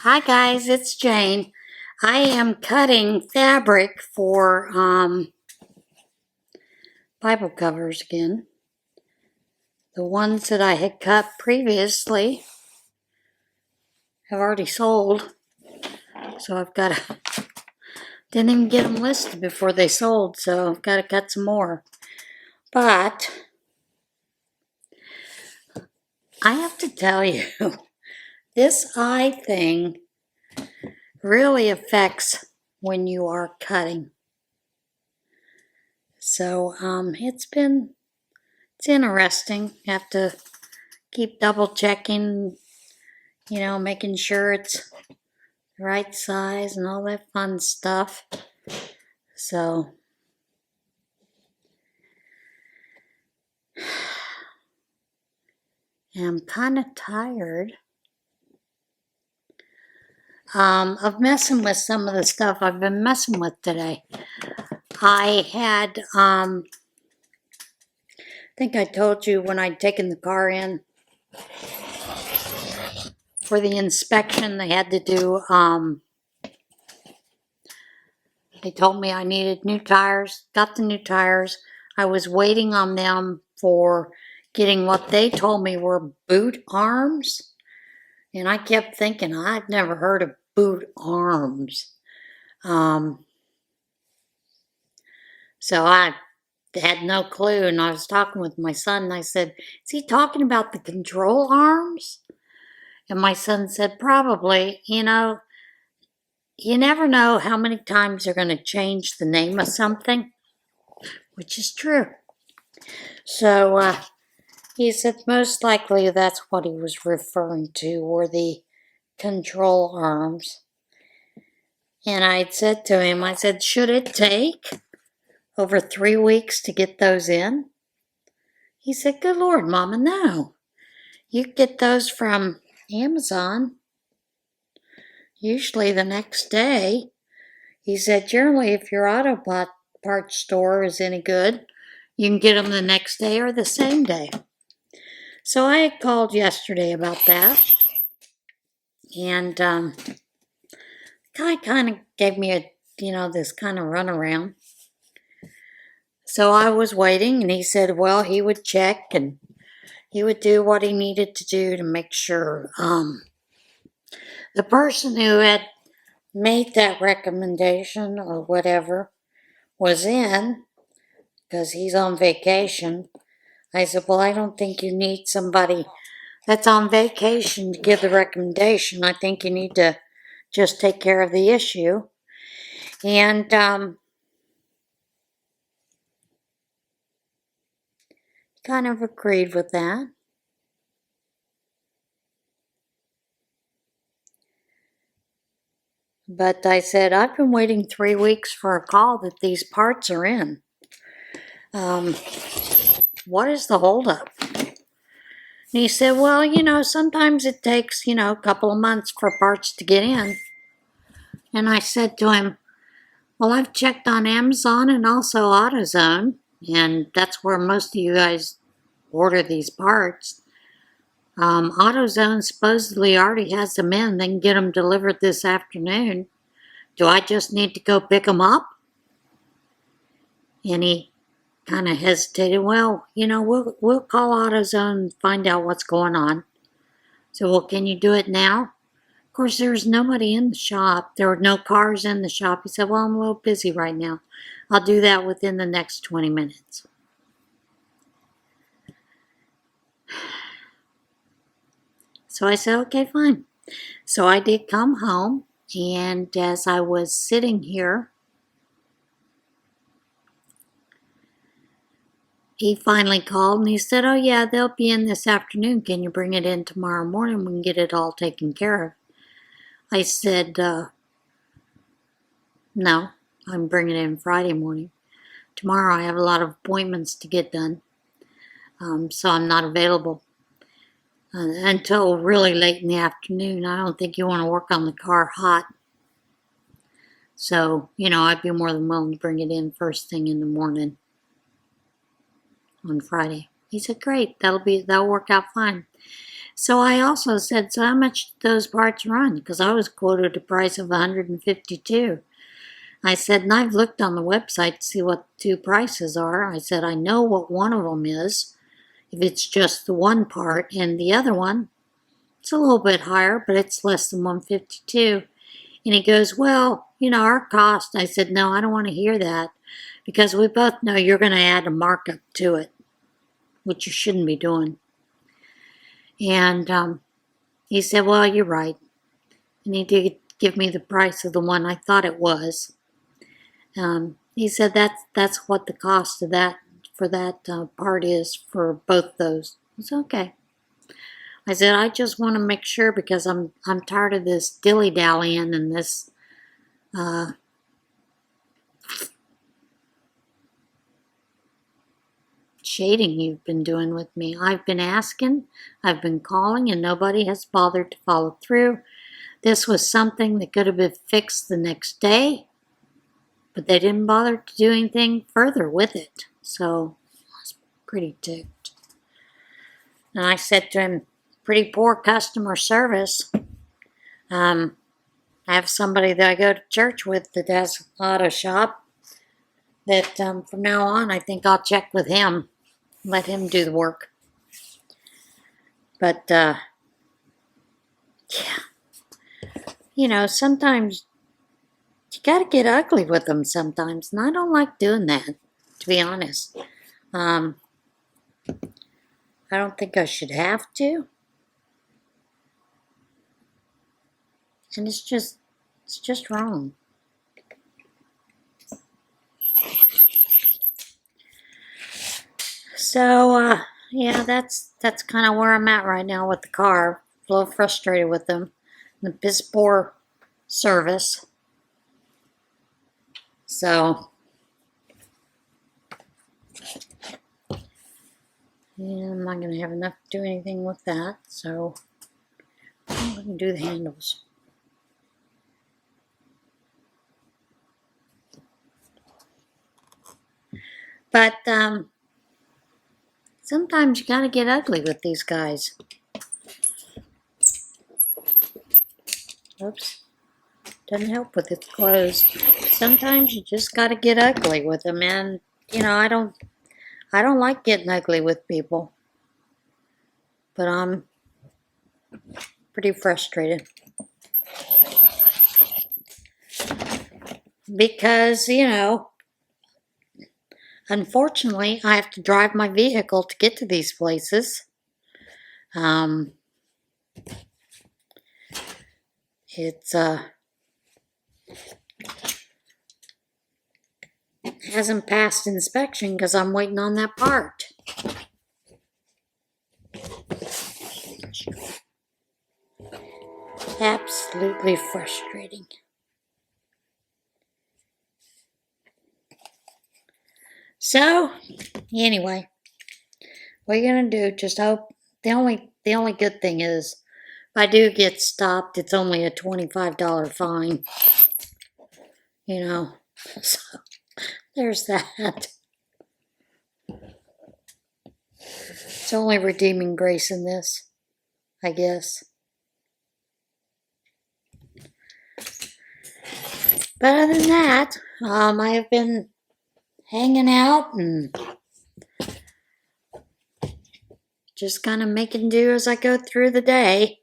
Hi guys, it's Jane. I am cutting fabric for Bible covers again. The ones that I had cut previously have already sold, so I've got to, didn't even get them listed before they sold, so I've got to cut some more. But I have to tell you, this eye thing really affects when you are cutting. So it's interesting. You have to keep double checking, making sure it's the right size and all that fun stuff. So I'm kind of tired of messing with some of the stuff I've been messing with today. I had, I think I told you when I'd taken the car in for the inspection, they had to do, they told me I needed new tires, got the new tires. I was waiting on them for getting what they told me were boot arms. And I kept thinking, I'd never heard of boot arms. So I had no clue, and I was talking with my son, and I said, is he talking about the control arms? And my son said, probably. You never know how many times they're going to change the name of something, which is true. So he said most likely that's what he was referring to, were the control arms. And I said to him, I said, should it take over 3 weeks to get those in? He said, good Lord, Mama, no. You get those from Amazon usually the next day. He said, generally, if your auto parts store is any good, you can get them the next day or the same day. So I had called yesterday about that. And guy kind of gave me this kind of runaround. So I was waiting, and he said, well, he would check and he would do what he needed to do to make sure. The person who had made that recommendation or whatever was in, because he's on vacation. I said, well, I don't think you need somebody that's on vacation to give the recommendation. I think you need to just take care of the issue. And kind of agreed with that. But I said, I've been waiting 3 weeks for a call that these parts are in. What is the holdup? And he said, well, sometimes it takes, a couple of months for parts to get in. And I said to him, well, I've checked on Amazon and also AutoZone, and that's where most of you guys order these parts. AutoZone supposedly already has them in. They can get them delivered this afternoon. Do I just need to go pick them up? And he kind of hesitated. Well, we'll call AutoZone and find out what's going on. So, well, can you do it now? Of course, there was nobody in the shop. There were no cars in the shop. He said, well, I'm a little busy right now. I'll do that within the next 20 minutes. So I said, okay, fine. So I did come home, and as I was sitting here, he finally called and he said, oh yeah, they'll be in this afternoon. Can you bring it in tomorrow morning? We can get it all taken care of. I said, no, I'm bringing it in Friday morning. Tomorrow I have a lot of appointments to get done, so I'm not available until really late in the afternoon. I don't think you want to work on the car hot. So, I'd be more than willing to bring it in first thing in the morning on Friday. He said, great, that'll work out fine. So I also said, so how much did those parts run? Because I was quoted a price of $152. I said, and I've looked on the website to see what the two prices are. I said, I know what one of them is, if it's just the one part, and the other one, it's a little bit higher, but it's less than $152. And he goes, well, our cost. I said, no, I don't want to hear that, because we both know you're going to add a markup to it, which you shouldn't be doing. And he said, well, you're right. And he did give me the price of the one I thought it was. He said that's what the cost of that for that part is for both those. It's okay. I said I just want to make sure, because I'm tired of this dilly dallying and this shading you've been doing with me. I've been asking, I've been calling, and nobody has bothered to follow through. This was something that could have been fixed the next day, but they didn't bother to do anything further with it. So I was pretty ticked. And I said to him, pretty poor customer service. I have somebody that I go to church with that has an auto shop that from now on I think I'll check with him, let him do the work. But, yeah, sometimes you gotta get ugly with them sometimes, and I don't like doing that, to be honest. I don't think I should have to. And it's just wrong. So, yeah, that's kind of where I'm at right now with the car. A little frustrated with them. The piss poor service. So, yeah, I'm not going to have enough to do anything with that. So, I'm going to do the handles. But, sometimes you got to get ugly with these guys. Oops. Doesn't help with its clothes. Sometimes you just got to get ugly with them, and I don't like getting ugly with people, but I'm pretty frustrated because unfortunately I have to drive my vehicle to get to these places. It's hasn't passed inspection because I'm waiting on that part. Absolutely frustrating. So, anyway, what are you gonna do? Just hope. The only good thing is, if I do get stopped, it's only a $25 fine. So there's that. It's only redeeming grace in this, I guess. But other than that, I have been hanging out and just kind of making do as I go through the day.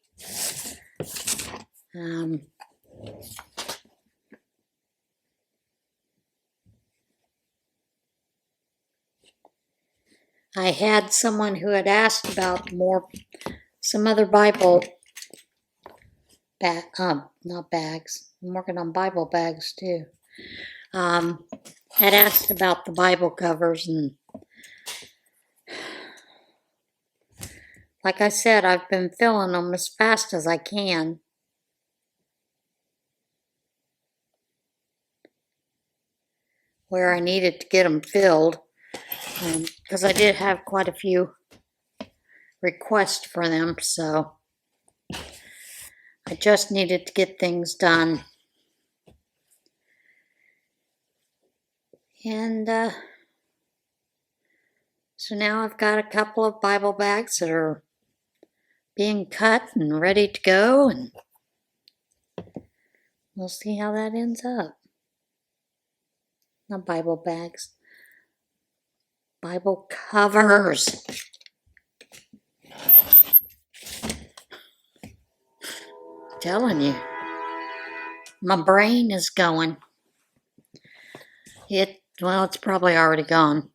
I had someone who had asked about some other Bible not bags. I'm working on Bible bags too. Had asked about the Bible covers, and like I said, I've been filling them as fast as I can. Where I needed to get them filled, because I did have quite a few requests for them, so I just needed to get things done. And so now I've got a couple of Bible bags that are being cut and ready to go, and we'll see how that ends up. Not Bible bags. Bible covers. I'm telling you. My brain is going. Well, it's probably already gone.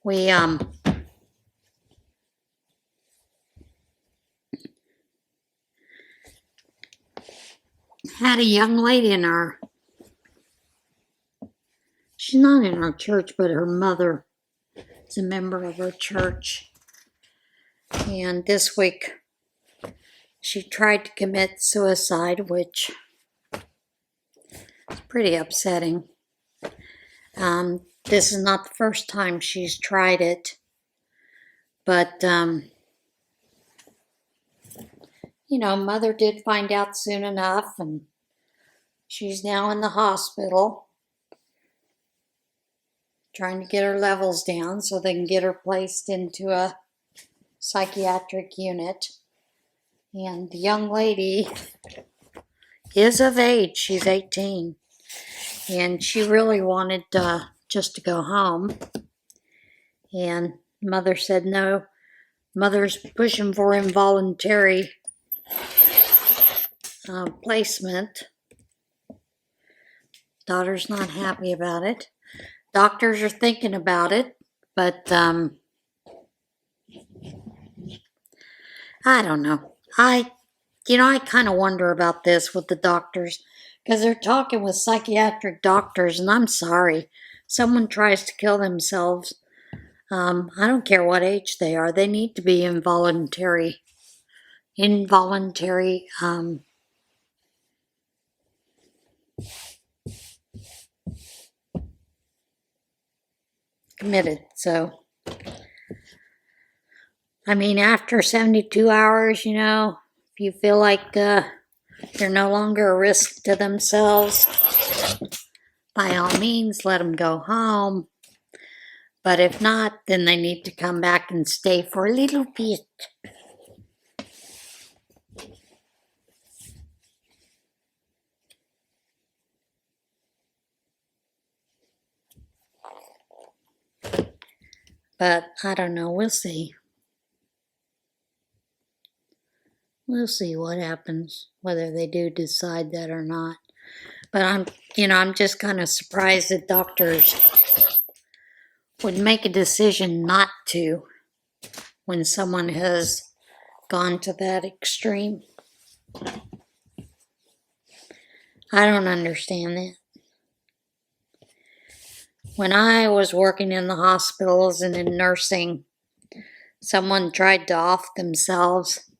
We had a young lady in she's not in our church, but her mother is a member of our church. And this week, she tried to commit suicide, which is pretty upsetting. This is not the first time she's tried it, but, mother did find out soon enough, and she's now in the hospital trying to get her levels down so they can get her placed into a psychiatric unit. And the young lady is of age. She's 18. And she really wanted just to go home. And mother said no. Mother's pushing for involuntary placement. Daughter's not happy about it. Doctors are thinking about it, but I don't know. I kind of wonder about this with the doctors, because they're talking with psychiatric doctors, and I'm sorry. Someone tries to kill themselves. I don't care what age they are. They need to be involuntary committed. So, I mean, after 72 hours, if you feel like they're no longer a risk to themselves, by all means, let them go home. But if not, then they need to come back and stay for a little bit. But I don't know. We'll see. We'll see what happens, whether they do decide that or not. But I'm just kind of surprised that doctors would make a decision not to when someone has gone to that extreme. I don't understand that. When I was working in the hospitals and in nursing, someone tried to off themselves.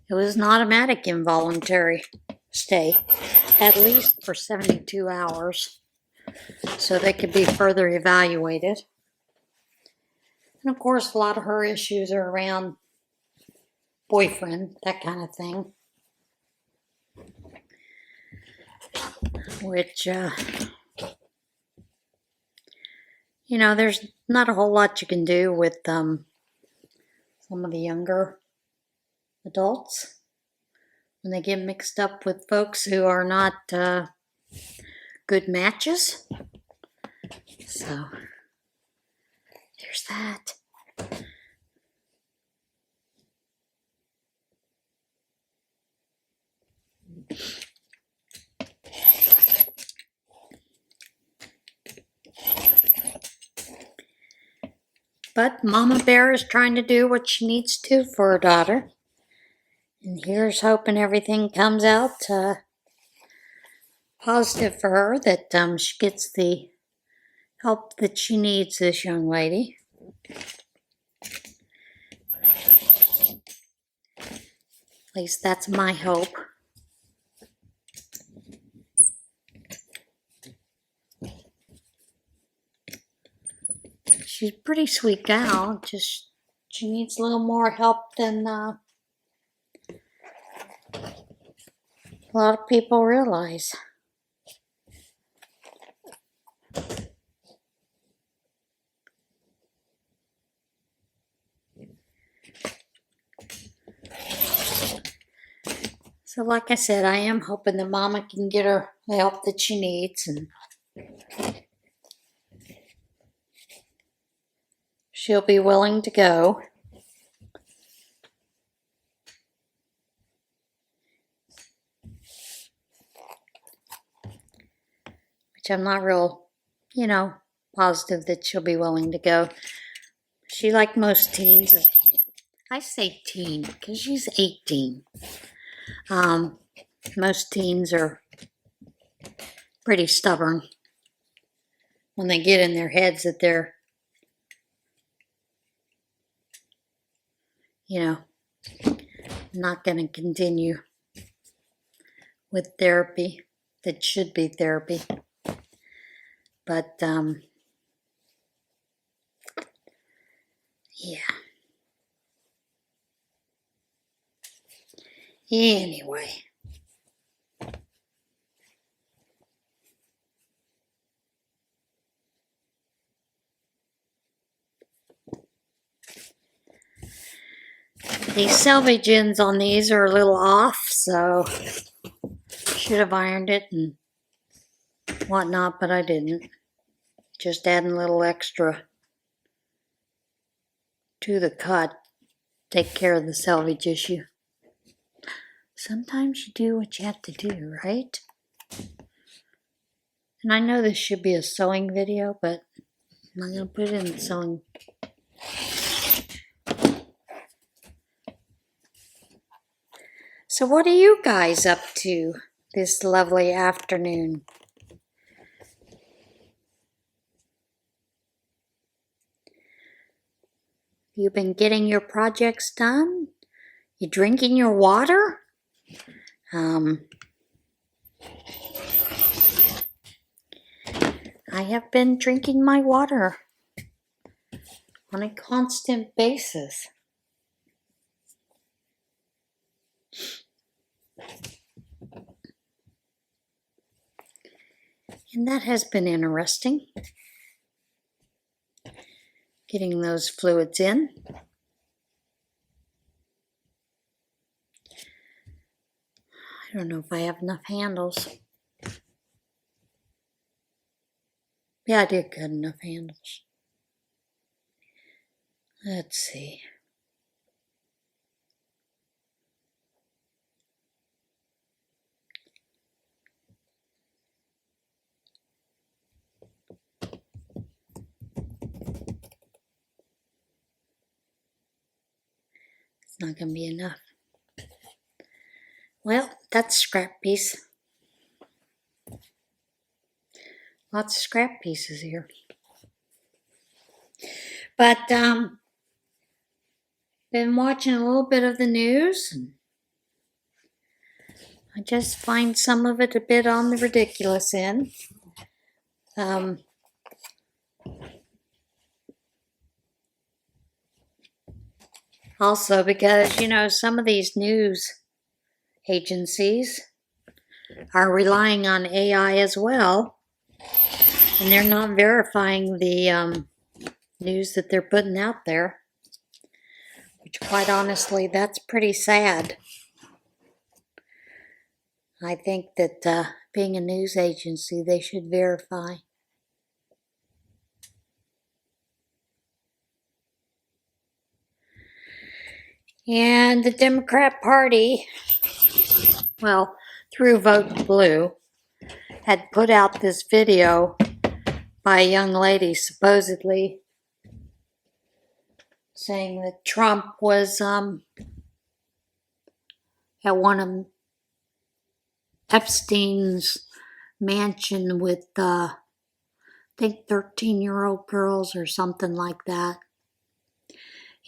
It was an automatic involuntary stay, at least for 72 hours, so they could be further evaluated. And of course, a lot of her issues are around boyfriend, that kind of thing. Which, there's not a whole lot you can do with some of the younger adults when they get mixed up with folks who are not good matches. So, there's that. But Mama Bear is trying to do what she needs to for her daughter. And here's hoping everything comes out positive for her, that she gets the help that she needs, this young lady. At least that's my hope. She's a pretty sweet gal, just she needs a little more help than a lot of people realize. So like I said, I am hoping that Mama can get her the help that she needs, and she'll be willing to go. Which I'm not real, positive that she'll be willing to go. She, like most teens, I say teen because she's 18. Most teens are pretty stubborn when they get in their heads that they're, not going to continue with therapy that should be therapy. But, yeah. Anyway. The selvage ends on these are a little off, so should have ironed it and whatnot, but I didn't. Just adding a little extra to the cut. Take care of the selvage issue. Sometimes you do what you have to do, right? And I know this should be a sewing video, but I'm not going to put it in the sewing. So what are you guys up to this lovely afternoon? You been getting your projects done? You drinking your water? I have been drinking my water on a constant basis. And that has been interesting. Getting those fluids in. I don't know if I have enough handles. Yeah, I did cut enough handles. Let's see. It's not going to be enough. Well, that's a scrap piece. Lots of scrap pieces here. But, been watching a little bit of the news. And I just find some of it a bit on the ridiculous end. Also because, some of these news agencies are relying on AI as well, and they're not verifying the news that they're putting out there, which quite honestly, that's pretty sad. I think that being a news agency, they should verify. And the Democrat Party, well, through Vote Blue, had put out this video by a young lady supposedly saying that Trump was at one of Epstein's mansion with, I think, 13-year-old girls or something like that.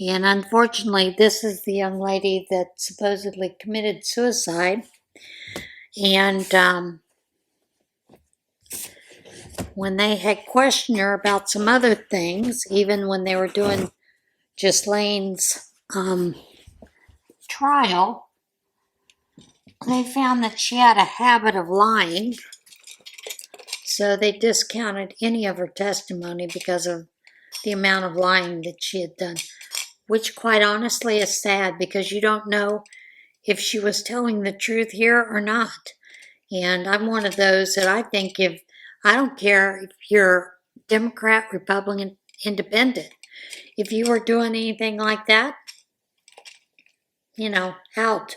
And unfortunately, this is the young lady that supposedly committed suicide. And when they had questioned her about some other things, even when they were doing Ghislaine's trial, they found that she had a habit of lying. So they discounted any of her testimony because of the amount of lying that she had done. Which, quite honestly, is sad because you don't know if she was telling the truth here or not. And I'm one of those that I think I don't care if you're Democrat, Republican, Independent. If you were doing anything like that, out.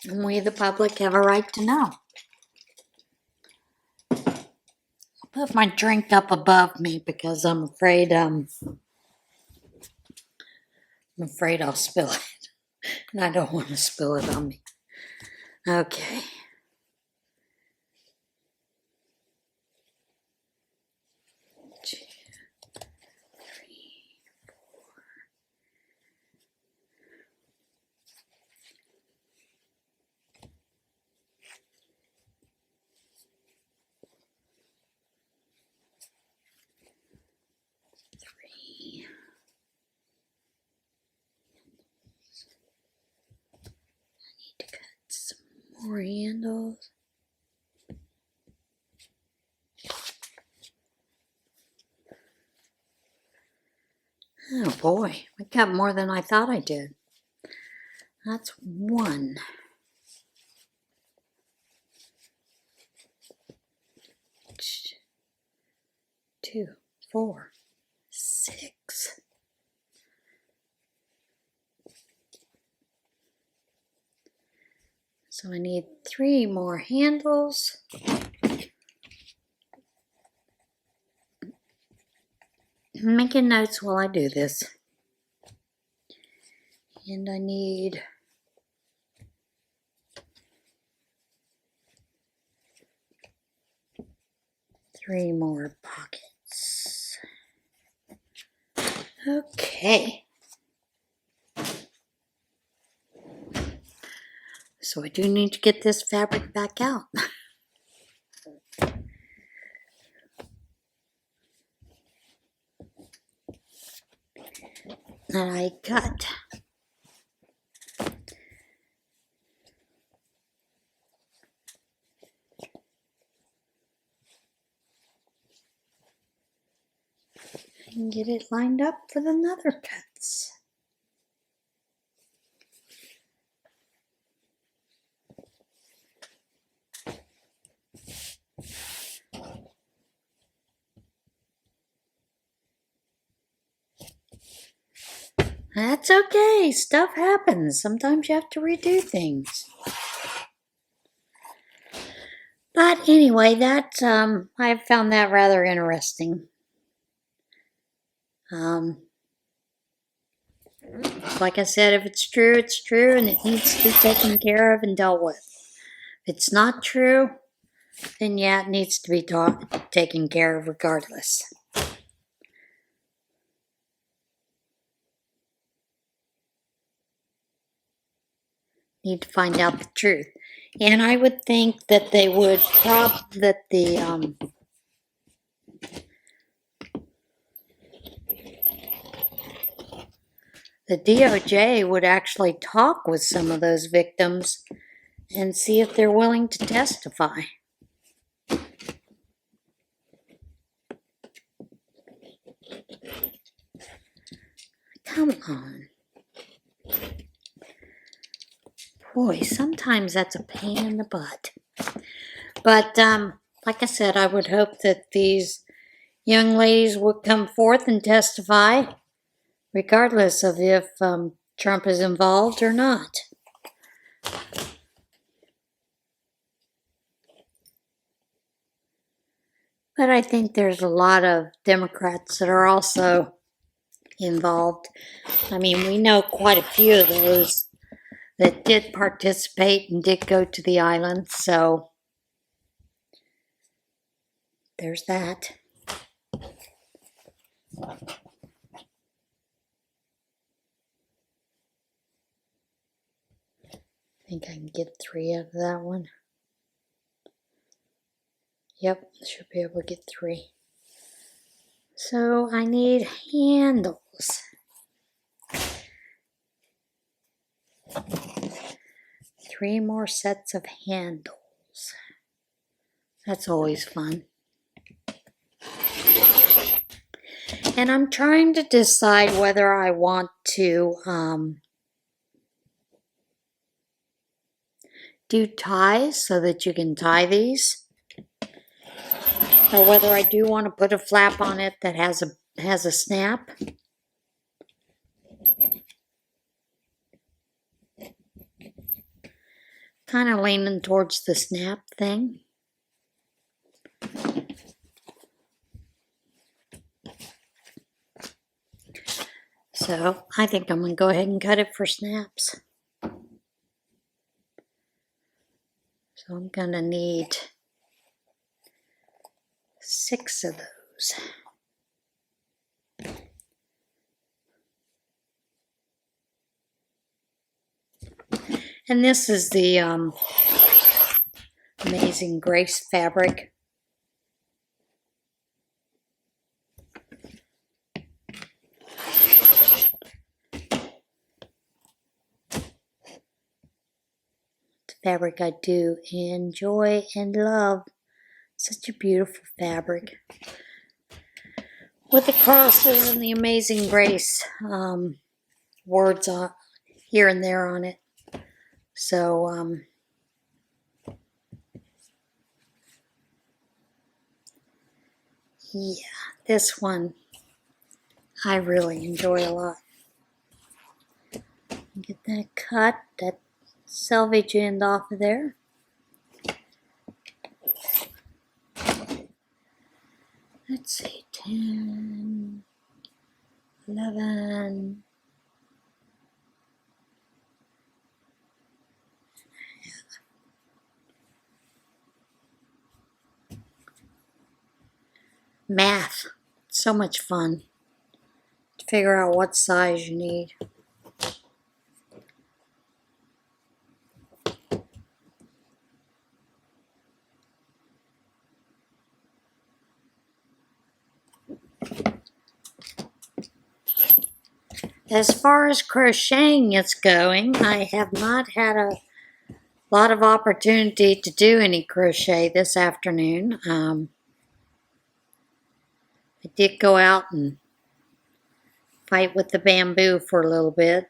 And we, the public, have a right to know. I'll put my drink up above me because I'm afraid I'll spill it. And I don't want to spill it on me. Okay. More handles. Oh boy, I got more than I thought I did. That's 1. 2, 4, 6. So I need 3 more handles. I'm making notes while I do this. And I need 3 more pockets. Okay. So I do need to get this fabric back out. That I cut. And get it lined up for the other cuts. That's okay. Stuff happens. Sometimes you have to redo things. But anyway, that I found that rather interesting. Like I said, if it's true, it's true, and it needs to be taken care of and dealt with. If it's not true, then yeah, it needs to be taken care of regardless. Need to find out the truth. And I would think that they would the DOJ would actually talk with some of those victims and see if they're willing to testify. Come on. Boy, sometimes that's a pain in the butt. But like I said, I would hope that these young ladies would come forth and testify, regardless of if Trump is involved or not. But I think there's a lot of Democrats that are also involved. I mean, we know quite a few of those that did participate and did go to the island, so there's that. I think I can get 3 out of that one. Yep, should be able to get 3. So I need handles. 3 more sets of handles. That's always fun. And I'm trying to decide whether I want to do ties so that you can tie these, or whether I do want to put a flap on it that has a snap. Kind of leaning towards the snap thing. So I think I'm going to go ahead and cut it for snaps. So I'm going to need 6 of those. And this is the Amazing Grace fabric. It's fabric I do enjoy and love. Such a beautiful fabric. With the crosses and the Amazing Grace words on here and there on it. So yeah, this one I really enjoy a lot. Get that cut, that selvage end off of there. Let's see, 10, 11, math. So much fun to figure out what size you need. As far as crocheting is going, I have not had a lot of opportunity to do any crochet this afternoon. I did go out and fight with the bamboo for a little bit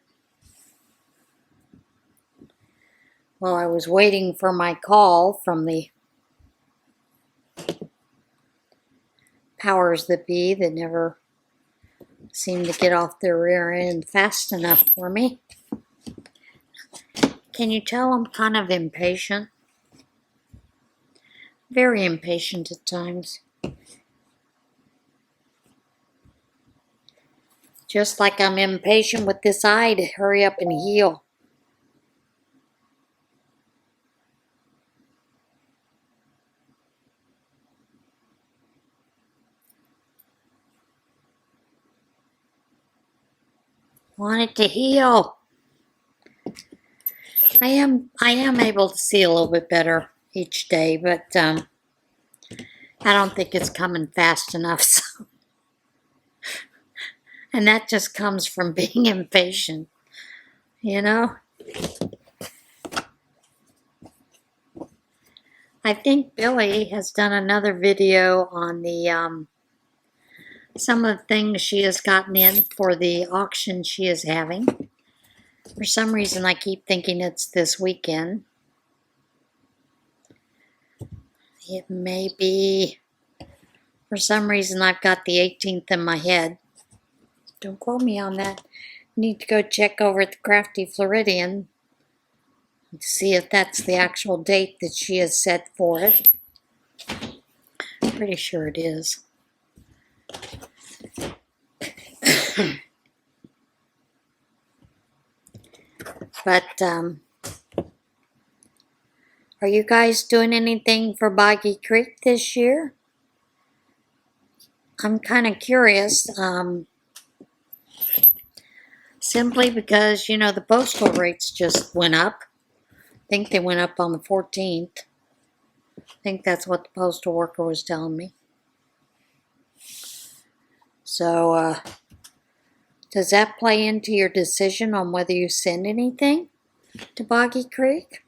while I was waiting for my call from the powers that be that never seem to get off their rear end fast enough for me. Can you tell I'm kind of impatient? Very impatient at times. Just like I'm impatient with this eye to hurry up and heal. Want it to heal. I am able to see a little bit better each day, but I don't think it's coming fast enough. So. And that just comes from being impatient, you know? I think Billy has done another video on the some of the things she has gotten in for the auction she is having. For some reason, I keep thinking it's this weekend. It may be. For some reason, I've got the 18th in my head. Don't quote me on that. Need to go check over at the Crafty Floridian to see if that's the actual date that she has set for it. Pretty sure it is. But, are you guys doing anything for Boggy Creek this year? I'm kind of curious, simply because, you know, the postal rates just went up. I think they went up on the 14th. I think that's what the postal worker was telling me. So, does that play into your decision on whether you send anything to Boggy Creek?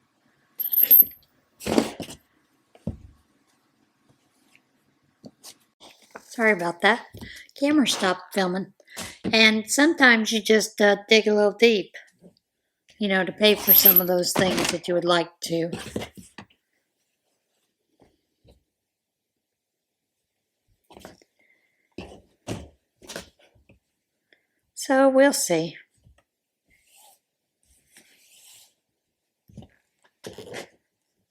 Sorry about that. Camera stopped filming. And sometimes you just dig a little deep, to pay for some of those things that you would like to. So we'll see.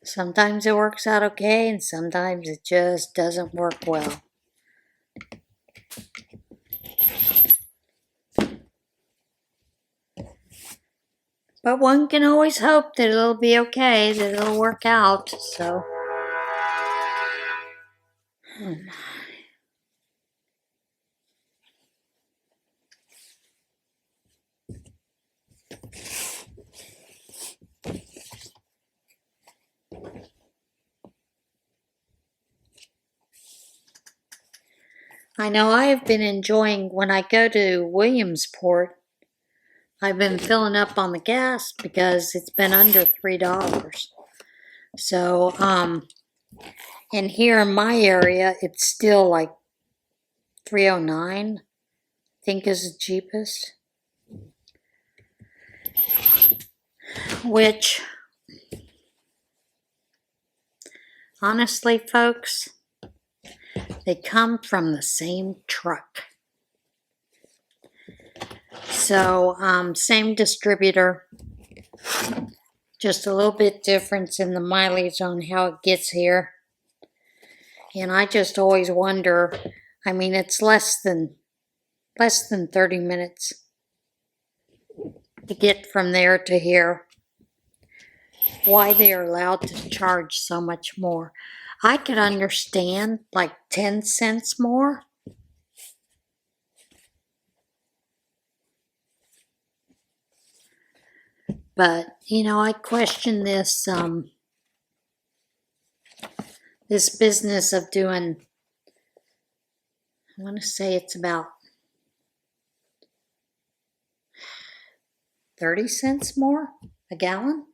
Sometimes it works out okay, and sometimes it just doesn't work well. But one can always hope that it'll be okay, that it'll work out, so. Oh my. I know I have been enjoying, when I go to Williamsport, I've been filling up on the gas because it's been under $3. So, and here in my area, it's still like $3.09, I think is the cheapest. Which, honestly, folks, they come from the same truck. So, same distributor, just a little bit difference in the mileage on how it gets here. And I just always wonder, I mean, it's less than 30 minutes to get from there to here. Why they are allowed to charge so much more. I could understand like 10 cents more. But, I question this, this business of doing, I want to say it's about 30 cents more a gallon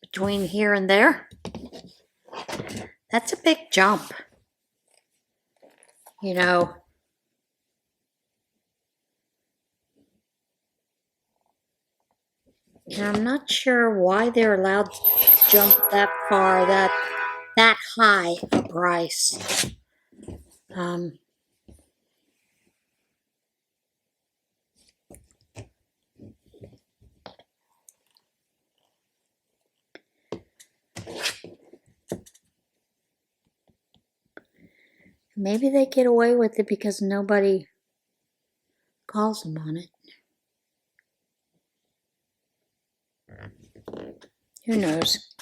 between here and there. That's a big jump. And I'm not sure why they're allowed to jump that far, that high a price. Maybe they get away with it because nobody calls them on it. Who knows?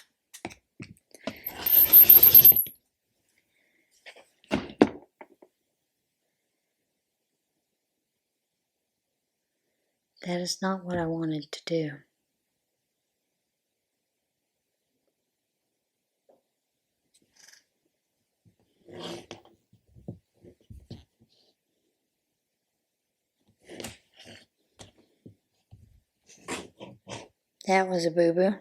That is not what I wanted to do. That was a boo-boo.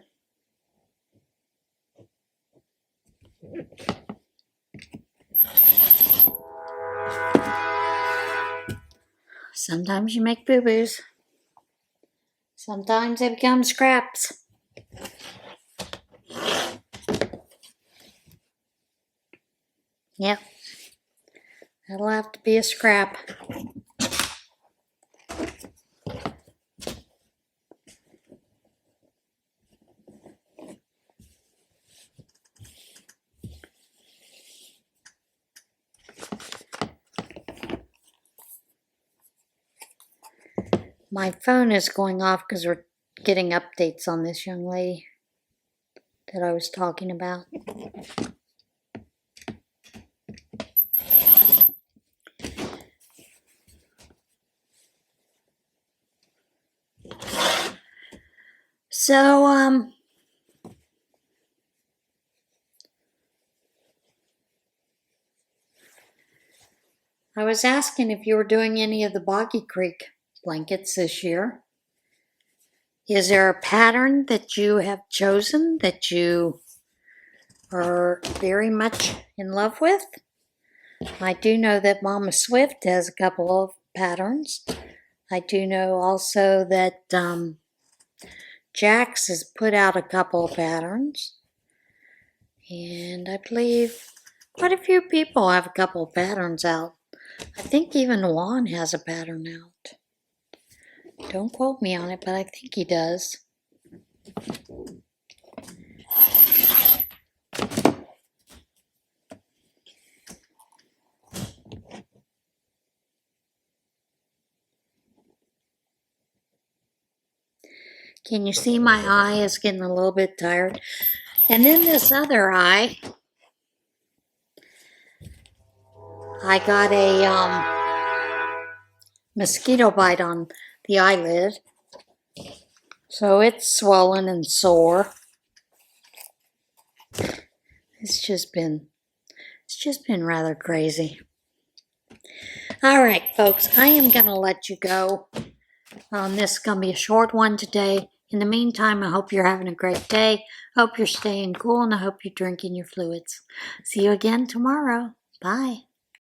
Sometimes you make boo-boos. Sometimes they become scraps. Yep. That'll have to be a scrap. My phone is going off because we're getting updates on this young lady that I was talking about. So, I was asking if you were doing any of the Boggy Creek blankets this year. Is there a pattern that you have chosen that you are very much in love with? I do know that Mama Swift has a couple of patterns. I do know also that Jax has put out a couple of patterns. And I believe quite a few people have a couple of patterns out. I think even Juan has a pattern out. Don't quote me on it, but I think he does. Can you see my eye is getting a little bit tired? And then this other eye, I got a mosquito bite on the eyelid. So it's swollen and sore. It's just been rather crazy. All right, folks, I am going to let you go. This is going to be a short one today. In the meantime, I hope you're having a great day. Hope you're staying cool, and I hope you're drinking your fluids. See you again tomorrow. Bye.